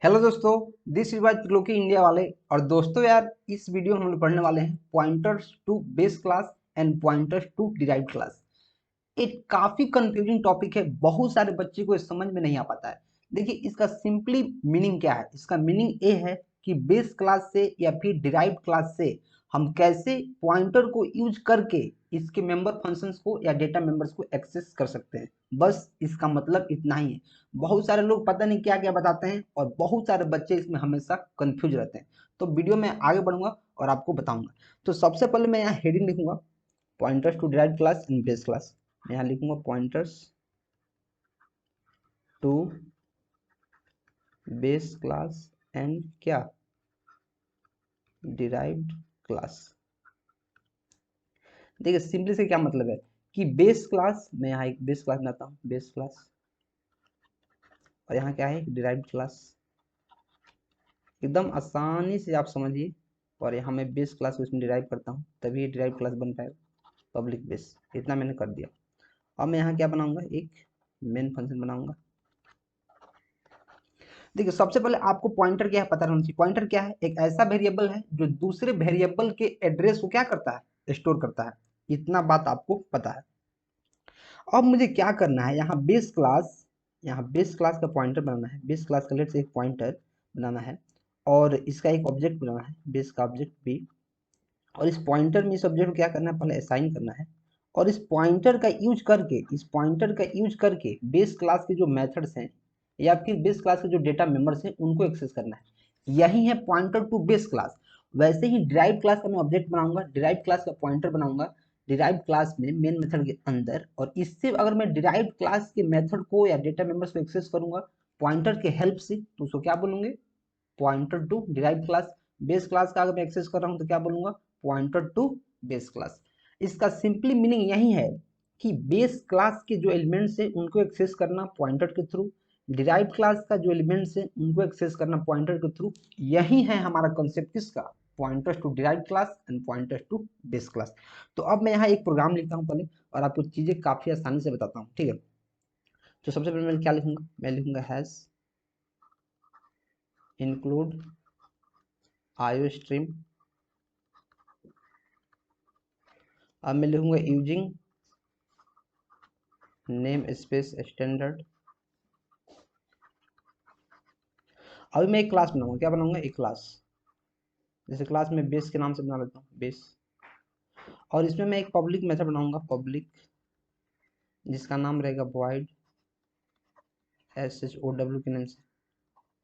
Hello दोस्तों, this is was Triloki India वाले। और दोस्तों यार, इस वीडियो में हम लोग पढ़ने वाले हैं pointers to base class and pointers to derived class. एक काफी कंफ्यूजिंग टॉपिक है, बहुत सारे बच्चे को इस समझ में नहीं आ पाता है। देखिए, इसका सिंपली मीनिंग क्या है। इसका मीनिंग ये है कि बेस क्लास से या फिर डिराइव्ड क्लास से हम कैसे पॉइंटर को यूज करके इसके मेंबर फंक्शंस को या डेटा मेंबर्स को एक्सेस कर सकते हैं। बस इसका मतलब इतना ही है। बहुत सारे लोग पता नहीं क्या क्या बताते हैं और बहुत सारे बच्चे इसमें हमेशा कंफ्यूज रहते हैं। तो वीडियो में आगे बढ़ूंगा और आपको बताऊंगा। तो सबसे पहले मैं यहाँ हेडिंग लिखूंगा, pointers to derived class and base class. मैं यहाँ लिखूंगा pointers to base class and क्या डिराइव्ड क्लास। देखिए, सिंपली से क्या मतलब है कि बेस क्लास, मैं यहाँ एक बेस क्लास बनाता हूँ, बेस क्लास, और यहाँ क्या है, डिराइव्ड क्लास। एकदम आसानी से आप समझिए। और यहाँ मैं बेस क्लास को इसमें डिराइव करता हूँ, तभी ये डिराइव क्लास बन पाएगा। पब्लिक बेस, इतना मैंने कर दिया। अब मैं यहाँ क्या बनाऊंगा, एक मेन फंक्शन बनाऊंगा। देखिए, सबसे पहले आपको पॉइंटर क्या है पता रहना चाहिए। पॉइंटर क्या है, एक ऐसा वेरिएबल है जो दूसरे वेरिएबल के एड्रेस को क्या करता है, स्टोर करता है। इतना बात आपको पता है। अब मुझे क्या करना है, यहाँ बेस क्लास, यहाँ बेस क्लास का पॉइंटर बनाना है। बेस क्लास का लेट्स एक पॉइंटर बनाना है और इसका एक ऑब्जेक्ट बनाना है, बेस का ऑब्जेक्ट बी। और इस पॉइंटर में इस ऑब्जेक्ट को क्या करना है, पहले असाइन करना है। और इस पॉइंटर का यूज करके, इस पॉइंटर का यूज करके बेस क्लास के जो मेथड्स हैं या फिर बेस क्लास के जो डेटा मेंबर्स हैं उनको एक्सेस करना है। यही है पॉइंटर टू बेस क्लास। वैसे ही डिराइव क्लास का मैं ऑब्जेक्ट बनाऊंगा, डिराइव क्लास का पॉइंटर बनाऊंगा डिराइव क्लास में मेन मेथड के अंदर। और इससे अगर मैं डिराइव क्लास के मेथड को या डेटा मेंबर्स को एक्सेस करूंगा पॉइंटर के हेल्प से, तो उसको क्या बोलूंगे, pointer to derive class. Base class का अगर मैं एक्सेस कर रहा हूं तो क्या बोलूंगा, पॉइंटर टू बेस क्लास। इसका सिंपली मीनिंग यही है कि बेस क्लास के जो एलिमेंट्स है उनको एक्सेस करना पॉइंटर के थ्रू, डिराइव क्लास का जो एलिमेंट्स है उनको एक्सेस करना पॉइंटर के थ्रू। यही है हमारा कंसेप्ट किसका, pointers to derive class and pointers to base class. तो अब मैं यहाँ एक प्रोग्राम लिखता हूँ पहले और आपको चीजें काफी आसानी से बताता हूँ, ठीक है। तो सबसे पहले मैं क्या लिखूंगा, मैं लिखूंगा हैश इंक्लूड आईओ स्ट्रीम। अब मैं लिखूंगा यूजिंग नेम स्पेस स्टैंडर्ड। अभी मैं एक क्लास बनाऊंगा, क्या बनाऊंगा, एक क्लास। जैसे क्लास में बेस के नाम से बना लेता हूँ, बेस। और इसमें मैं एक पब्लिक मेथड बनाऊंगा, पब्लिक, जिसका नाम रहेगा void show के नाम से।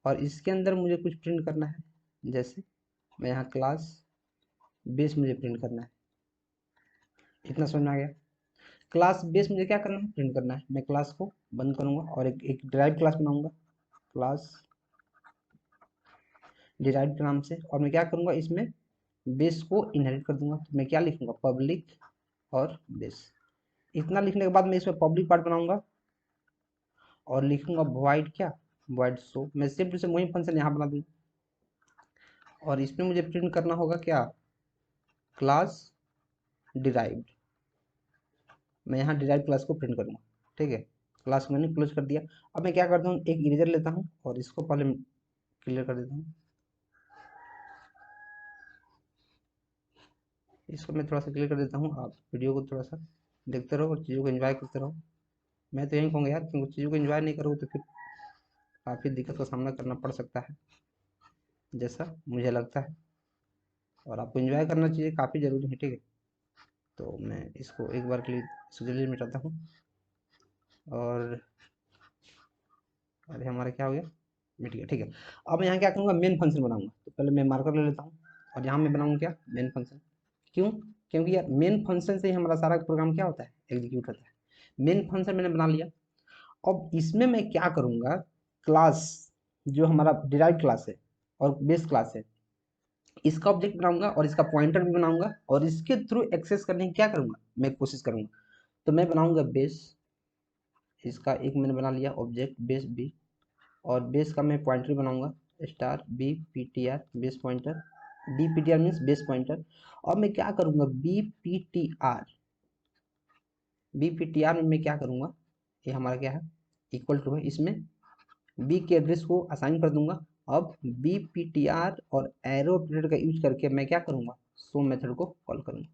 और इसके अंदर मुझे कुछ प्रिंट करना है। जैसे मैं यहाँ क्लास बेस मुझे प्रिंट करना है। इतना समझ में आ गया। क्लास बेस मुझे क्या करना है, प्रिंट करना है। मैं क्लास को बंद करूंगा और एक डिराइव क्लास बनाऊंगा, क्लास डिराइव के नाम से। और मैं क्या करूंगा, इसमें बेस को इनहेरिट कर दूंगा। तो मैं क्या लिखूंगा, पब्लिक और बेस। इतना लिखने के बाद मैं इसमें पब्लिक पार्ट बनाऊंगा और लिखूंगा void क्या, void show। मैं सिंपल से वही फंक्शन यहाँ बना दूंगा और इसमें मुझे प्रिंट करना होगा क्या, क्लास डिराइव्ड। मैं यहाँ डिराइव क्लास को प्रिंट करूंगा, ठीक है। क्लास को मैंने क्लोज कर दिया। अब मैं क्या करता हूँ, एक इरेजर लेता हूँ और इसको पहले क्लियर कर देता हूँ। इसको मैं थोड़ा सा क्लियर कर देता हूँ। आप वीडियो को थोड़ा सा देखते रहो और चीज़ों को एंजॉय करते रहो। मैं तो यही कहूँगा यार, क्योंकि चीज़ों को एंजॉय नहीं करोगे तो फिर काफ़ी दिक्कत का सामना करना पड़ सकता है, जैसा मुझे लगता है। और आपको एंजॉय करना चाहिए, काफ़ी ज़रूरी है, ठीक है। तो मैं इसको एक बार के लिए सुजली मिटाता हूँ। और अरे हमारा क्या हो गया, मिट गया, ठीक है। अब मैं यहाँ क्या करूँगा, मेन फंक्शन बनाऊंगा। तो पहले मैं मार्कर ले लेता हूँ और यहाँ मैं बनाऊंगा क्या, मेन फंक्शन। क्यों, क्योंकि यार मेन फंक्शन से ही हमारा सारा प्रोग्राम क्या होता है, एग्जीक्यूट होता है। मेन फंक्शन मैंने बना लिया। अब इसमें मैं क्या करूँगा, क्लास जो हमारा डिराइव क्लास है और बेस क्लास है, इसका ऑब्जेक्ट बनाऊंगा और इसका पॉइंटर भी बनाऊंगा और इसके थ्रू एक्सेस करने की क्या करूंगा, मैं कोशिश करूंगा। तो मैं बनाऊंगा बेस, इसका एक मैंने बना लिया ऑब्जेक्ट बेस बी। और बेस का मैं पॉइंटर बनाऊंगा star B P T R, base pointer. B P T R means base pointer. और मैं क्या करूंगा, B P T R, B P T R में मैं क्या करूंगा, ये हमारा क्या है, इक्वल टू है, इसमें बी के एड्रेस को असाइन कर दूंगा अब बी पी टी आर और एरो ऑपरेटर का यूज करके मैं क्या करूँगा, सो मेथड को कॉल करूँगा।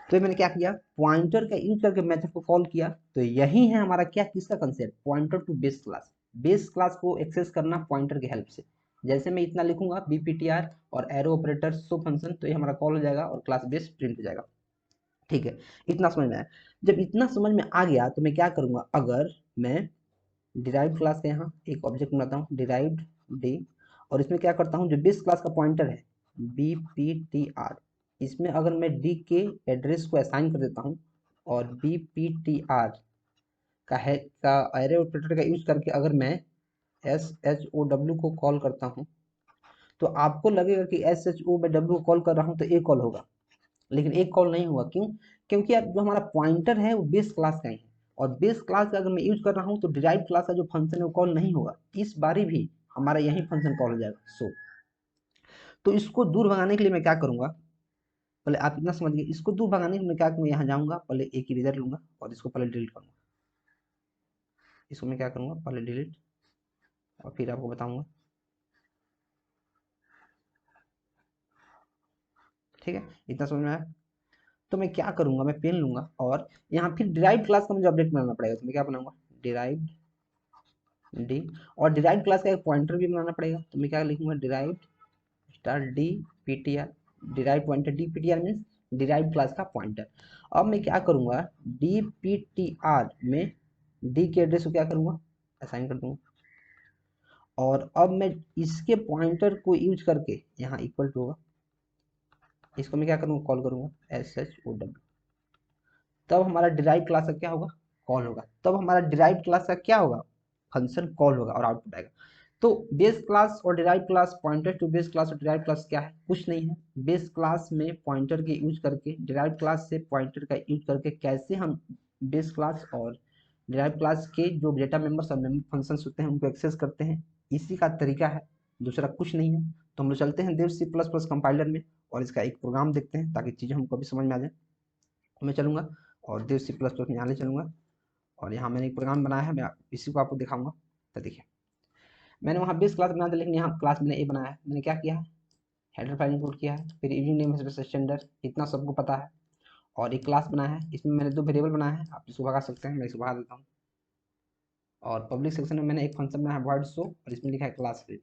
तो मैंने क्या किया, पॉइंटर का यूज करके मेथड को कॉल किया। तो यही है हमारा क्या, किसका concept, pointer to base class. Base class को एक्सेस करना पॉइंटर की हेल्प से। जैसे मैं इतना लिखूंगा बीपीटीआर और एरो ऑपरेटर सो फंक्शन, तो ये हमारा कॉल हो जाएगा और क्लास बेस प्रिंट हो जाएगा। ठीक है, इतना समझ में आया। जब इतना समझ में आ गया तो मैं क्या करूंगा, अगर मैं डिराइव्ड क्लास का यहाँ एक ऑब्जेक्ट बनाता हूँ डिराइव्ड डी, और इसमें क्या करता हूँ, जो बेस क्लास का पॉइंटर है बीपीटीआर, इसमें अगर मैं डी के एड्रेस को असाइन कर देता हूँ और बीपीटीआर का है का एरे ऑपरेटर का यूज करके अगर मैं एस एच ओ डब्ल्यू को कॉल करता हूँ, तो आपको लगेगा कि एस एच ओ में डब्ल्यू को कॉल कर रहा हूँ तो एक कॉल होगा, लेकिन एक कॉल नहीं हुआ। क्यों? क्योंकि यार जो हमारा पॉइंटर है वो बेस क्लास का ही है, और बेस क्लास का अगर मैं यूज कर रहा हूँ तो डिराइव क्लास का जो फंक्शन है वो कॉल नहीं होगा, इस बारी भी हमारा यही फंक्शन कॉल हो जाएगा। सो तो इसको दूर भगाने के लिए मैं क्या करूंगा, पहले आप इतना समझिए, इसको दूर भगाने के लिए मैं क्या करूँगा, यहाँ जाऊँगा, पहले एक ही इरेजर लूंगा और इसको पहले डिलीट करूँगा। इसको मैं क्या करूँगा, पहले डिलीट, और फिर आपको बताऊँगा। ठीक है, इतना समझ में आया। तो मैं क्या करूँगा, मैं पेन लूंगा और यहाँ फिर डिराइव क्लास का मुझे अपडेट बनाना पड़ेगा। तो मैं क्या बनाऊंगा, डिराइव डी, और डिराइव क्लास का एक पॉइंटर भी बनाना पड़ेगा। तो मैं क्या लिखूंगा, derive star D P T are, derive pointer D P T R means derive class का पॉइंटर। अब मैं क्या करूँगा, डी पी टी आर में डी के एड्रेस को क्या करूँगा, असाइन कर दूंगा, और अब मैं इसके पॉइंटर को यूज करके यहाँ इक्वल टू होगा, इसको मैं क्या करूँगा, कॉल करूँगा एस एच ओ डब्ल्यू, तब हमारा डिराइव क्लास का क्या होगा, कॉल होगा। तब हमारा डिराइव क्लास का क्या होगा, फंक्शन कॉल होगा और आउटपुट आएगा। तो बेस क्लास और derive class, pointer to base class और डिराइव क्लास क्या है, कुछ नहीं है। बेस क्लास में पॉइंटर के यूज करके, डिराइव क्लास से पॉइंटर का यूज करके कैसे हम बेस क्लास और डिराइव क्लास के जो डेटा मेंबर्स और मेंबर फंक्शंस होते हैं उनको एक्सेस करते हैं, इसी का तरीका है, दूसरा कुछ नहीं है। तो हम लोग चलते हैं देव सी प्लस प्लस कंपाइलर में और इसका एक प्रोग्राम देखते हैं ताकि चीज़ें हमको भी समझ में आ जाए। मैं चलूँगा और देव सी प्लस प्लस में यहाँ ले चलूँगा, और यहाँ मैंने एक प्रोग्राम बनाया है, मैं इसी को आपको दिखाऊंगा। तो देखिए, मैंने वहाँ बेस क्लास बनाया था, लेकिन यहाँ क्लास मैंने ए बनाया है। मैंने क्या किया है, हेडर फाइल इंपोर्ट किया है, फिर यूजिंग नेम स्टैंडर्ड, इतना सबको पता है। और एक क्लास बनाया है, इसमें मैंने दो वेरिएबल बनाया है, आप इसको भगा सकते हैं, मैं इसको भगा देता हूँ। और पब्लिक सेक्शन में मैंने एक फंक्शन बनाया है वॉइड शो, और इसमें लिखा है क्लास बी।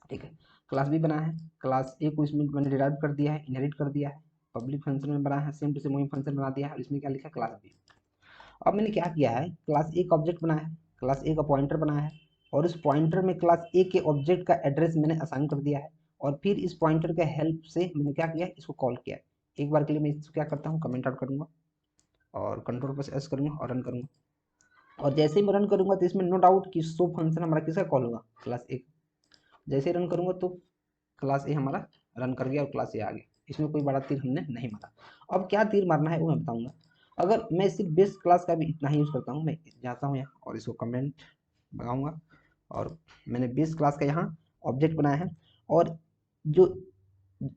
ठीक है, क्लास बी बनाया है, क्लास ए को इसमें मैंने डिराइव कर दिया है, इनहेरिट कर दिया है। पब्लिक फंक्शन में बनाया है, सेम टू सेम वही फंक्शन बना दिया है, और इसमें क्या लिखा है, क्लास बी। अब मैंने क्या किया है, क्लास ए का ऑब्जेक्ट बनाया है, क्लास ए का पॉइंटर बनाया है, और इस पॉइंटर में क्लास ए के ऑब्जेक्ट का एड्रेस मैंने असाइन कर दिया है, और फिर इस पॉइंटर के हेल्प से मैंने क्या किया, इसको कॉल किया। एक बार के लिए मैं इसको क्या करता हूँ, कमेंट आउट करूँगा और कंट्रोल प्लस एस करूँगा और रन करूँगा। और जैसे ही मैं रन करूँगा तो इसमें नो डाउट कि सो फंक्शन हमारा किसका कॉल होगा, क्लास ए। जैसे ही रन करूँगा तो क्लास ए हमारा रन कर गया और क्लास ए आ गया, इसमें कोई बड़ा तीर हमने नहीं मारा। अब क्या तीर मारना है वो मैं बताऊँगा। अगर मैं सिर्फ बेस क्लास का भी इतना ही यूज़ करता हूँ, मैं जाता हूँ यहाँ और इसको कमेंट लगाऊंगा, और मैंने बेस क्लास का यहाँ ऑब्जेक्ट बनाया है, और जो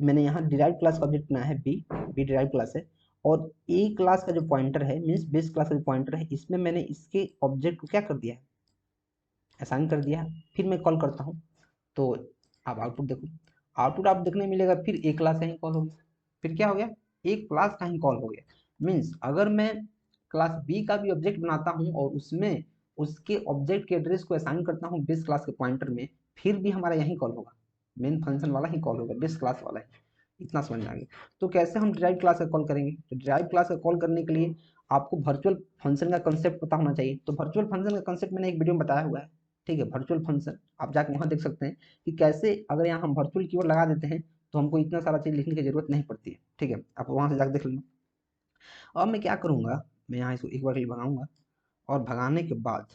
मैंने यहाँ डिराइव क्लास का ऑब्जेक्ट बनाया है बी डिराइव क्लास है, और ए क्लास का जो पॉइंटर है मीन्स बेस क्लास का जो पॉइंटर है, इसमें मैंने इसके ऑब्जेक्ट को क्या कर दिया है, असाइन कर दिया है। फिर मैं कॉल करता हूँ तो आप आउटपुट देखो, आउटपुट आप देखने मिलेगा, फिर एक क्लास का ही कॉल हो गया। फिर क्या हो गया, एक क्लास का ही कॉल हो गया। मीन्स अगर मैं क्लास बी का भी ऑब्जेक्ट बनाता हूँ और उसमें उसके ऑब्जेक्ट के एड्रेस को असाइन करता हूँ बेस क्लास के पॉइंटर में, फिर भी हमारा यही कॉल होगा, मेन फंक्शन वाला ही कॉल होगा, बेस क्लास वाला ही। इतना समझ में आ गया। तो कैसे हम डिराइव क्लास का कॉल करेंगे, तो डिराइव क्लास का कॉल करने के लिए आपको वर्चुअल फंक्शन का कंसेप्ट पता होना चाहिए। तो वर्चुअल फंक्शन का कंसेप्ट मैंने एक वीडियो में बताया हुआ है। ठीक है, वर्चुअल फंक्शन आप जाकर वहाँ देख सकते हैं कि कैसे अगर यहाँ हम वर्चुअल कीवर्ड लगा देते हैं तो हमको इतना सारा चीज़ लिखने की जरूरत नहीं पड़ती है। ठीक है, आप वहाँ से जाकर देख लेना। अब मैं क्या करूँगा, मैं यहाँ इसको एक बार भगाऊंगा, और भगाने के बाद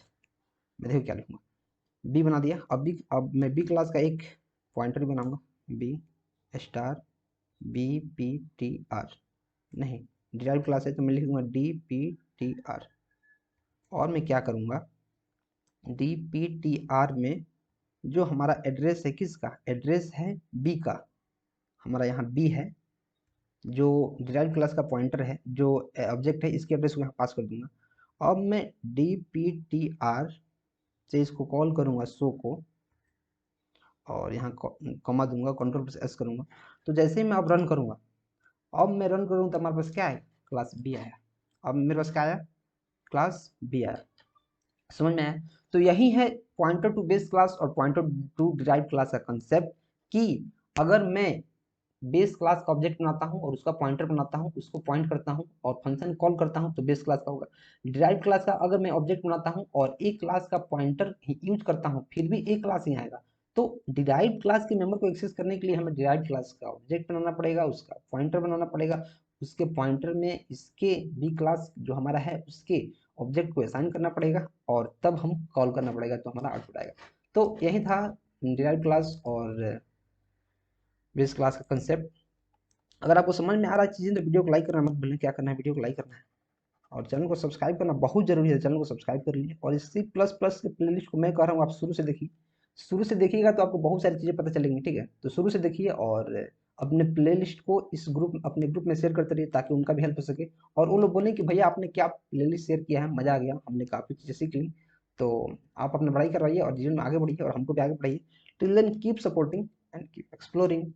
मैं देखो क्या लिखूंगा, बी बना दिया। अब मैं बी क्लास का एक पॉइंटर बनाऊंगा, B star B P T R, नहीं डिराइव क्लास है तो मैं लिखूंगा डी पी टी आर। और मैं क्या करूँगा, डी पी टी आर में जो हमारा एड्रेस है, किसका एड्रेस है, बी का, हमारा यहाँ बी है, जो डिराइव क्लास का पॉइंटर है, जो ऑब्जेक्ट है, इसके एड्रेस को यहाँ पास कर दूंगा। अब मैं डी पी टी आर से इसको कॉल करूँगा शो को, और यहाँ कॉमा दूंगा, कंट्रोल प्लस एस करूँगा। तो जैसे ही मैं अब रन करूँगा, अब मैं रन करूँ तो हमारे पास क्या है, क्लास बी आया। अब मेरे पास क्या आया, क्लास बी आया। समझ में आया? तो यही है पॉइंटर टू बेस क्लास और पॉइंटर टू डिराइव्ड क्लास का कंसेप्ट, कि अगर मैं बेस क्लास का ऑब्जेक्ट बनाता हूं और उसका पॉइंटर बनाता हूं, उसको पॉइंट करता हूं और फंक्शन कॉल करता हूं, तो बेस क्लास का होगा। डिराइव्ड क्लास का अगर मैं ऑब्जेक्ट बनाता हूं और एक क्लास का पॉइंटर यूज करता हूं, फिर भी एक क्लास ही आएगा। तो डिराइव्ड क्लास के मेंबर को एक्सेस करने के लिए हमें डिराइव्ड क्लास का ऑब्जेक्ट बनाना पड़ेगा, उसका पॉइंटर बनाना पड़ेगा, उसके पॉइंटर में इसके बी क्लास जो हमारा है उसके ऑब्जेक्ट को असाइन करना पड़ेगा, और तब हम कॉल करना पड़ेगा, तो हमारा आउटपुट आएगा। तो यही था डिराइव्ड क्लास और बेस क्लास का कंसेप्ट। अगर आपको समझ में आ रहा है चीज़ें, तो वीडियो को लाइक करना मत भूलना। क्या करना है, वीडियो को लाइक करना है और चैनल को सब्सक्राइब करना बहुत जरूरी है। चैनल को सब्सक्राइब कर लीजिए, और इस C++ के प्लेलिस्ट को मैं कह रहा हूँ आप शुरू से देखिए। शुरू से देखिएगा तो आपको बहुत सारी चीज़ें पता चलेंगी, ठीक है? तो शुरू से देखिए और अपने प्लेलिस्ट को इस ग्रुप अपने ग्रुप में शेयर करते रहिए, ताकि उनका भी हेल्प हो सके, और वो लोग बोलें कि भैया आपने क्या प्लेलिस्ट शेयर किया है, मज़ा आ गया, हमने काफ़ी चीज़ें सीख ली। तो आप अपना पढ़ाई करवाइए और जीवन में आगे बढ़िए, और हमको भी आगे बढ़ाइए। Till then keep supporting and keep exploring.